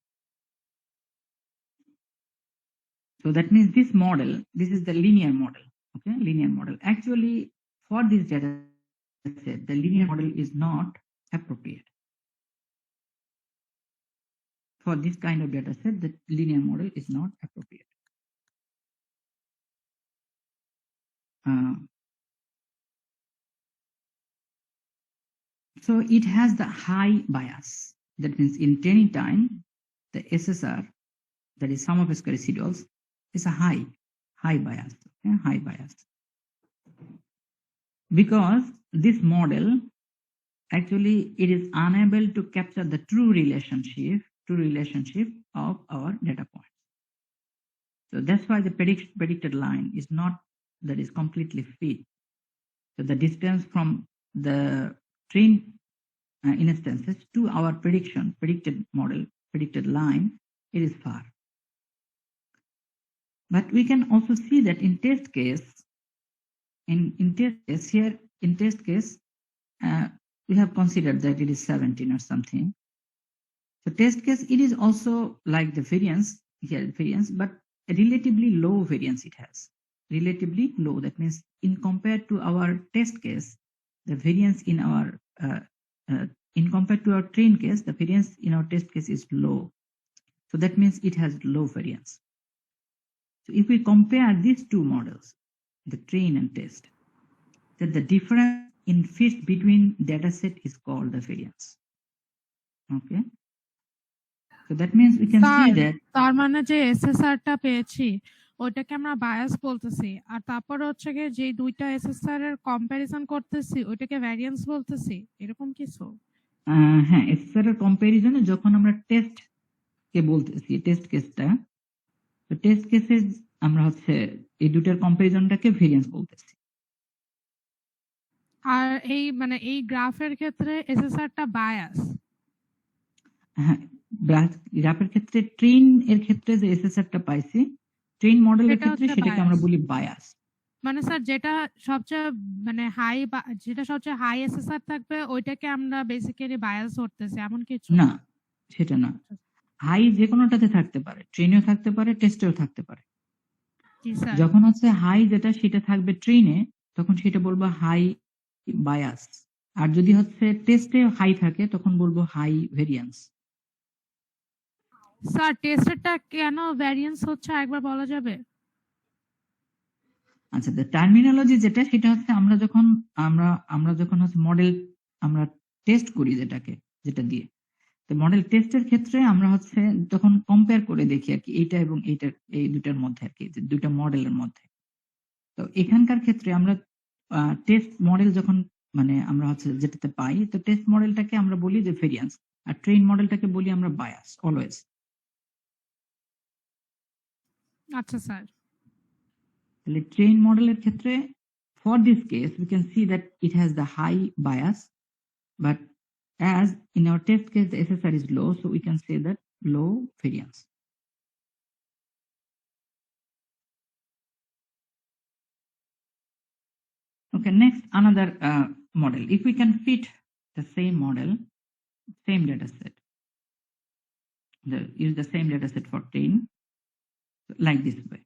So that means this model, this is the linear model. Okay, linear model. Actually, for this data set, the linear model is not appropriate. For this kind of data set, the linear model is not appropriate. So it has the high bias. That means in training time, the SSR, that is sum of square residuals, is a high bias. Okay? High bias. Because this model, actually, it is unable to capture the true relationship of our data points. So that's why the predicted line is not, that is completely fit. So the distance from the trained instances to our predicted model, predicted line, it is far. But we can also see that in test case, we have considered that it is 17 or something. So test case, it is also like the variance here, but a relatively low variance it has. Relatively low. That means in compared to our test case, the variance in our in compared to our train case, the variance in our test case is low. So that means it has low variance. So if we compare these two models, the train and test, that the difference in fit between data set is called the variance. Okay. So that means we can see that তার মানে যে এসএসআরটা পেয়েছি ওটাকে আমরা bias বলতেছি, আর তারপর হচ্ছে যে যে দুইটা এসএসআর এর কম্পারিজন করতেছি ওটাকে ভ্যারিয়েন্স বলতেছি, এরকম কিছু? হ্যাঁ, এসএসআর এর কম্পারিজনে যখন আমরা টেস্ট কে বলতেছি, টেস্ট কেসটা, তো টেস্ট কেসে আমরা হচ্ছে এই দুটার কম্পারিজনটাকে ভেরিয়েন্স বলতেছি। আর এই মানে এই গ্রাফের ক্ষেত্রে এসএসআরটা বায়াস। হ্যাঁ, গ্রাফের ক্ষেত্রে ট্রেন এর ক্ষেত্রে যে এসএসআরটা পাইছি, ট্রেন মডেলের ক্ষেত্রে সেটাকে আমরা বলি বায়াস। মানে স্যার যেটা সবচেয়ে মানে হাই, যেটা সবচেয়ে হাই এসএসআর থাকবে ওইটাকে আমরা বেসিক্যালি বায়াস ধরতেছি, এমন কিছু না? সেটা না। হাই যে কোনোটাতে থাকতে পারে, ট্রেনেও থাকতে পারে, টেস্টেও থাকতে পারে। যখন হচ্ছে হাই যেটা সেটা থাকবে ট্রেনে, তখন সেটা বলবো হাই বায়াস। আর যদি হচ্ছে টেস্টে হাই থাকে তখন বলবো হাই ভেরিয়েন্স। স্যার টেস্টেরটা কেন ভ্যারিয়েন্স হচ্ছে একবার বলা যাবে? আচ্ছা, the টার্মিনোলজি যেটা সেটা হচ্ছে আমরা আমরা যখন হচ্ছে মডেল আমরা টেস্ট করি যেটা দিয়ে, তো মডেল টেস্টের ক্ষেত্রে আমরা হচ্ছে তখন কম্পেয়ার করে দেখি আর কি এইটা এবং এইটার এই দুটার মধ্যে আর কি, যে দুইটা মডেলের মধ্যে। তো এখানকার ক্ষেত্রে আমরা টেস্ট মডেল যখন মানে আমরা হচ্ছে যেটাতে পাই, তো টেস্ট মডেলটাকে আমরা বলি যে ভেরিয়েন্স, আর ট্রেন মডেলটাকে বলি আমরা বায়াস অলওয়েজ। আচ্ছা স্যার। তাহলে ট্রেন মডেলের ক্ষেত্রে for this case we can see that it has the high bias, but as in our test case the SSR is low, so we can say that low variance. Okay, next another model. If we can fit the same model, same data set, use the same data set for train like this way.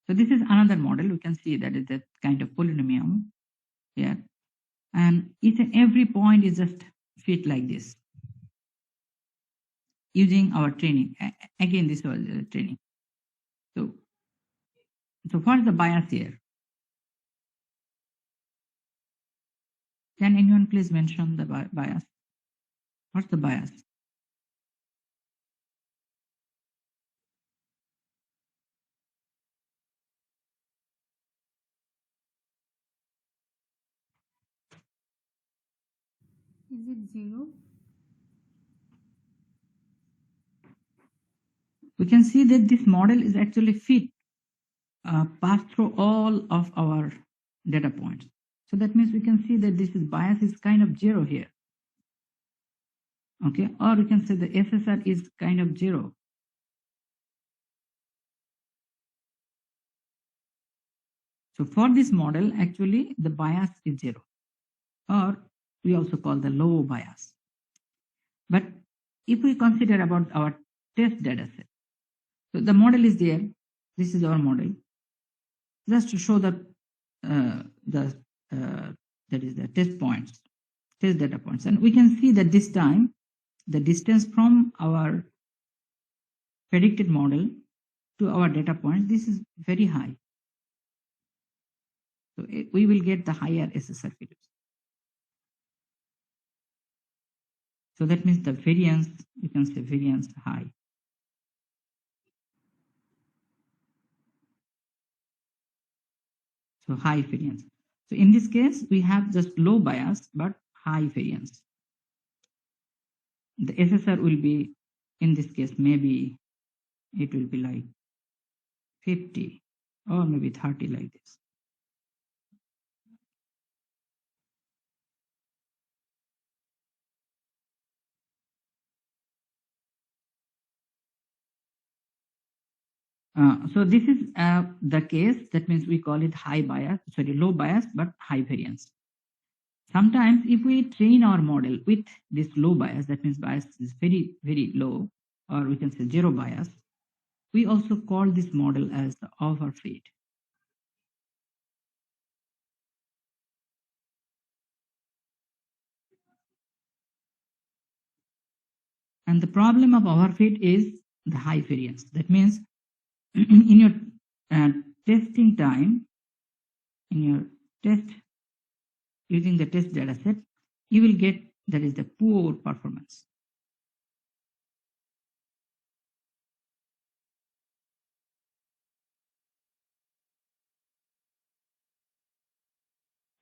So this is another model. We can see that is a kind of polynomial here, and each and every point is just fit like this using our training. Again, this was training. So what is the bias here? Can anyone please mention the bias? What's the bias? Is it 0? We can see that this model is actually fit pass through all of our data points. So that means we can see that this is bias is kind of 0 here. Okay, or we can say the SSR is kind of 0. So for this model, actually the bias is 0, or we also call the low bias. But if we consider about our test data set, so the model is there. This is our model. Just to show the that is the test points, test data points, and we can see that this time the distance from our predicted model to our data point, this is very high. So we will get the higher SSR values. So that means the variance, you can say variance high. So high variance. So in this case, we have just low bias but high variance. The SSR will be, in this case, maybe it will be like 50 or maybe 30 like this. So this is the case. That means we call it high bias, sorry, low bias but high variance. Sometimes if we train our model with this low bias, that means bias is very, very low, or we can say zero bias, we also call this model as the overfit. And the problem of overfit is the high variance. That means in your testing time, in your test using the test data set, you will get that is the poor performance.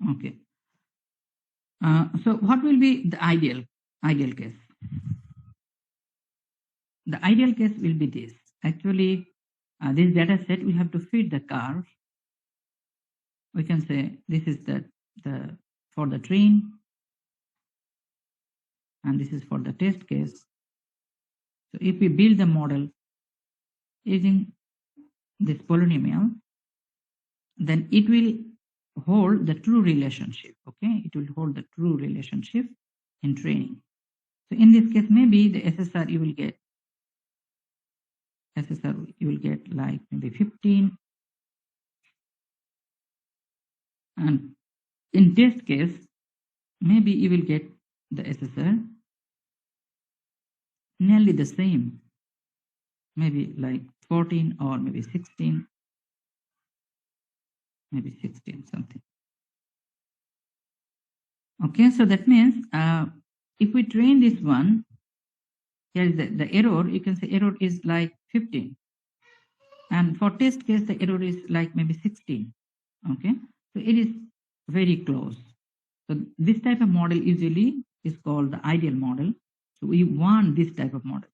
Okay. So what will be the ideal case? The ideal case will be this. Actually, this data set, we have to fit the curve. We can say this is the for the train, and this is for the test case. So if we build the model using this polynomial, then it will hold the true relationship. Okay, it will hold the true relationship in training. So in this case, maybe the SSR you will get like maybe 15, and in test case maybe you will get the SSR nearly the same, maybe like 14 or maybe 16, maybe 16 something. Okay, so that means if we train this one, here is the error, you can say error is like 15. And for test case, the error is like maybe 16. Okay, so it is very close. So this type of model usually is called the ideal model. So we want this type of model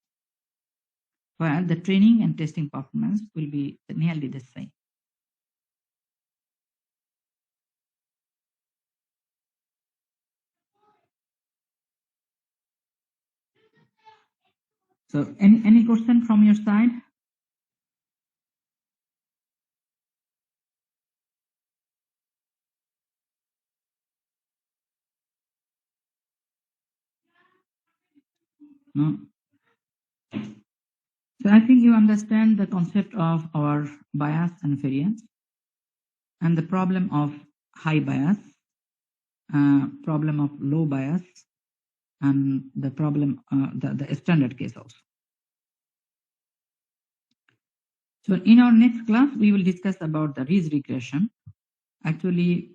where the training and testing performance will be nearly the same. So any question from your side? No. So I think you understand the concept of our bias and variance and the problem of high bias, problem of low bias, and the problem, the standard case also. So in our next class, we will discuss about the ridge regression. Actually,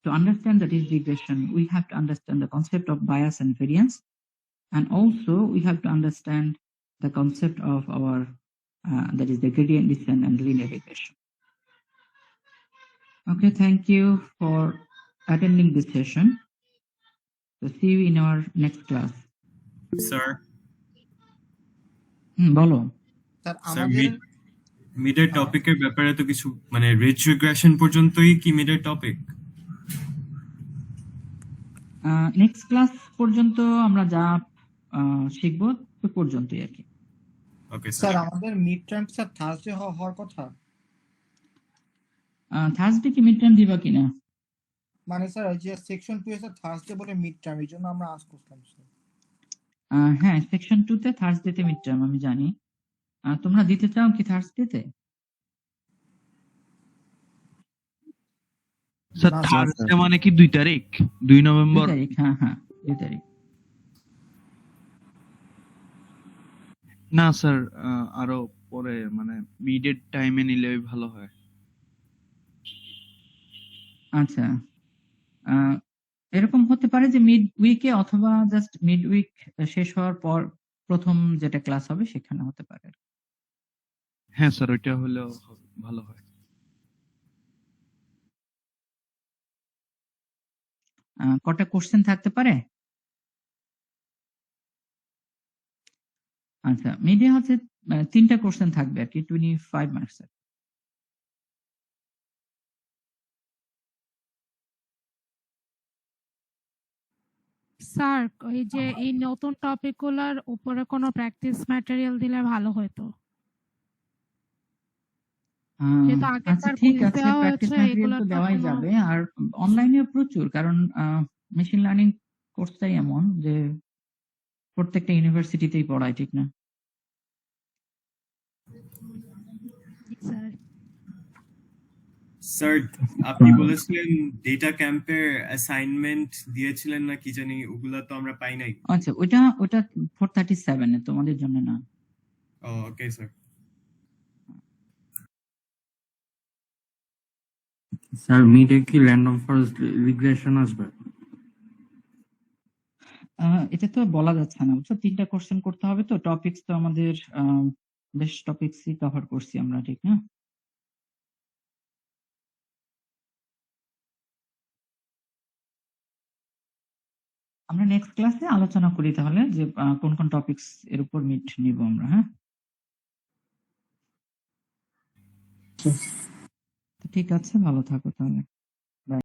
to understand the ridge regression, we have to understand the concept of bias and variance. And also we have to understand the concept of our, that is the gradient descent and linear regression. Okay, thank you for attending this session. So see you in our next class. Sir বলো। Sir sir আমাদের মিডের টপিকের ব্যাপারে তো কিছু মানে ridge regression পর্যন্তই কি মিডের topic? Next class পর্যন্ত আমরা যা শিখবো তো পর্যন্তই আর কি। Okay sir sir. আমাদের মিড টার্ম স্যার থার্সডে হওয়ার কথা। থার্সডে কি মিড টার্ম দিবা কিনা? মানে স্যার ওই যে সেকশন 2 এ স্যার থার্সডে বলে মিড টার্ম, এই জন্য আমরা আজ করলাম স্যার। হ্যাঁ, সেকশন 2 তে থার্সডেতে মিড টার্ম আমি জানি। তোমরা দিতে চাও কি থার্সডেতে? স্যার থার্সডে মানে কি 2 তারিখ? 2 নভেম্বর? 2 তারিখ, হ্যাঁ হ্যাঁ 2 তারিখ। না স্যার, আরো পরে মানে মিডের টাইমে নিলে ভালো হয়। আচ্ছা, এরকম হতে পারে যে মিড উইকে অথবা জাস্ট মিড উইক শেষ হওয়ার পর প্রথম যেটা ক্লাস হবে সেখানে হতে পারে। হ্যাঁ স্যার, ওইটা হলেও ভালো হয়। কটা কোশ্চেন থাকতে পারে? আচ্ছা, মিডে হচ্ছে 3টা কোশ্চেন থাকবে আর কি, 25 মার্কসের। স্যার এই যে এই নতুন টপিকগুলোর উপরে কোনো প্র্যাকটিস ম্যাটেরিয়াল দিলে ভালো হতো। যেহেতু আচ্ছা আগেরবার ঠিক কুইজ আছে, দেওয়া প্র্যাকটিস হয়েছে ম্যাটেরিয়াল এগুলোর তো তো দেওয়াই কোনো যাবে, আর অনলাইনেও প্রচুর, কারণ মেশিন লার্নিং কোর্সটাই এমন যে প্রত্যেকটা ইউনিভার্সিটিতেই পড়ায়, ঠিক না? স্যার স্যার আপনি বলেছিলেন ডেটা ক্যাম্পের অ্যাসাইনমেন্ট দিয়েছিলেন না কি জানি, ওগুলা তো আমরা পাই নাই। আচ্ছা, ওটা 437 এ, তোমাদের জন্য না। Okay sir. স্যার মিডে কি র্যান্ডম ফরেস্ট রিগ্রেশন আসবে? এটা তো বলা যাচ্ছে না, বুঝছো, 3টা কোশ্চেন করতে হবে তো, টপিকস তো আমাদের বেশ টপিকসই কভার করছি আমরা, ঠিক না? আমরা নেক্সট ক্লাসে আলোচনা করি তাহলে যে কোন কোন টপিকস এর উপর মিট নিব আমরা। হ্যাঁ, ঠিক আছে, ভালো থাকো তাহলে।